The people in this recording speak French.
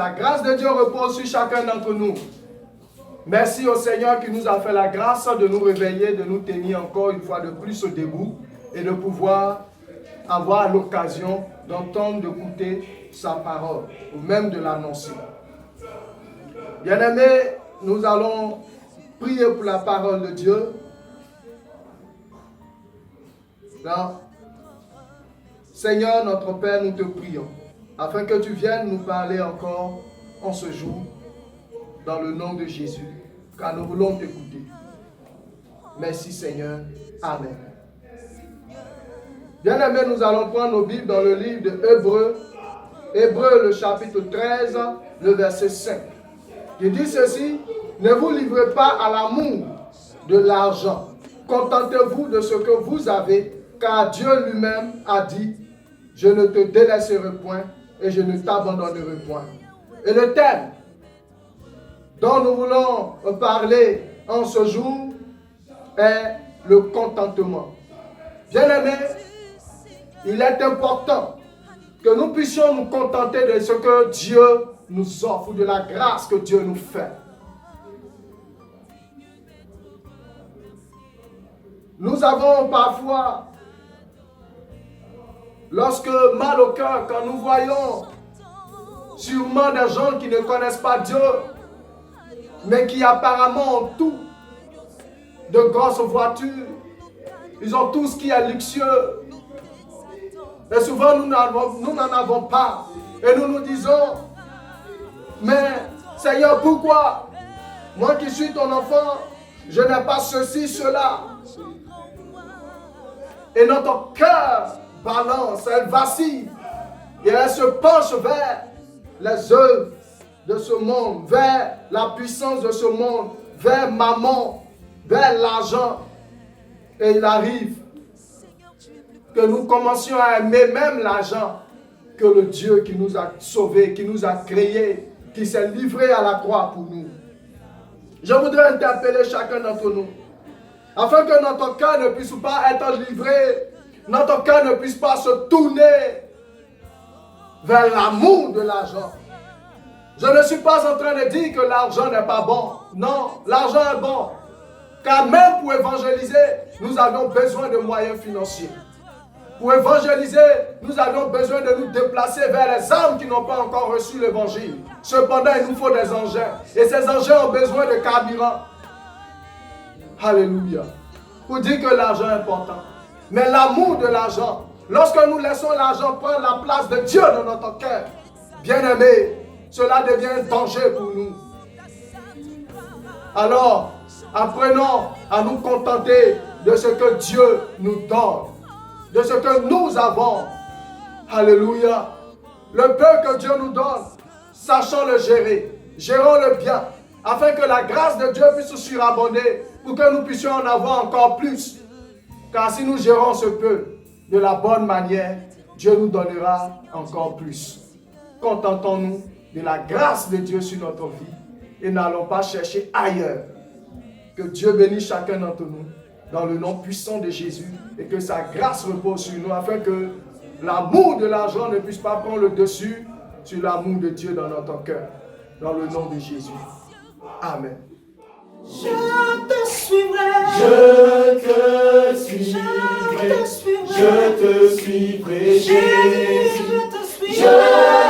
la grâce de Dieu repose sur chacun d'entre nous. Merci au Seigneur qui nous a fait la grâce de nous réveiller, de nous tenir encore une fois de plus debout et de pouvoir avoir l'occasion d'entendre, d'écouter sa parole ou même de l'annoncer. Bien-aimés, nous allons prier pour la parole de Dieu. Là, Seigneur, notre Père, nous te prions, afin que tu viennes nous parler encore en ce jour, dans le nom de Jésus, car nous voulons t'écouter. Merci Seigneur. Amen. Bien-aimés, nous allons prendre nos Bibles dans le livre de Hébreux, Hébreux le chapitre 13, le verset 5. Il dit ceci: ne vous livrez pas à l'amour de l'argent, contentez-vous de ce que vous avez, car Dieu lui-même a dit: je ne te délaisserai point et je ne t'abandonnerai point. Et le thème dont nous voulons parler en ce jour est le contentement. Bien-aimés, il est important que nous puissions nous contenter de ce que Dieu nous offre, de la grâce que Dieu nous fait. Nous avons parfois, lorsque mal au cœur, quand nous voyons sûrement des gens qui ne connaissent pas Dieu, mais qui apparemment ont tout, de grosses voitures, ils ont tout ce qui est luxueux. Et souvent nous n'en avons pas. Et nous nous disons: mais Seigneur, pourquoi moi qui suis ton enfant, je n'ai pas ceci, cela? Et notre cœur balance, elle vacille. Et elle se penche vers les œuvres de ce monde, vers la puissance de ce monde, vers maman, vers l'argent. Et il arrive que nous commencions à aimer même l'argent que le Dieu qui nous a sauvés, qui nous a créés, qui s'est livré à la croix pour nous. Je voudrais interpeller chacun d'entre nous, afin que notre cœur ne puisse pas être livré, notre cœur ne puisse pas se tourner vers l'amour de l'argent. Je ne suis pas en train de dire que l'argent n'est pas bon. Non, l'argent est bon. Car même pour évangéliser, nous avons besoin de moyens financiers. Pour évangéliser, nous avons besoin de nous déplacer vers les âmes qui n'ont pas encore reçu l'évangile. Cependant, il nous faut des engins. Et ces engins ont besoin de carburant. Alléluia. Pour dire que l'argent est important. Mais l'amour de l'argent, lorsque nous laissons l'argent prendre la place de Dieu dans notre cœur, bien-aimés, cela devient un danger pour nous. Alors, apprenons à nous contenter de ce que Dieu nous donne, de ce que nous avons. Alléluia. Le peu que Dieu nous donne, sachons le gérer, gérons-le bien, afin que la grâce de Dieu puisse surabonder, pour que nous puissions en avoir encore plus. Car si nous gérons ce peu de la bonne manière, Dieu nous donnera encore plus. Contentons-nous de la grâce de Dieu sur notre vie et n'allons pas chercher ailleurs. Que Dieu bénisse chacun d'entre nous dans le nom puissant de Jésus et que sa grâce repose sur nous afin que l'amour de l'argent ne puisse pas prendre le dessus sur l'amour de Dieu dans notre cœur. Dans le nom de Jésus. Amen. Je te suivrai. Je te suivrai. Je te suivrai, Jésus. Je te suivrai.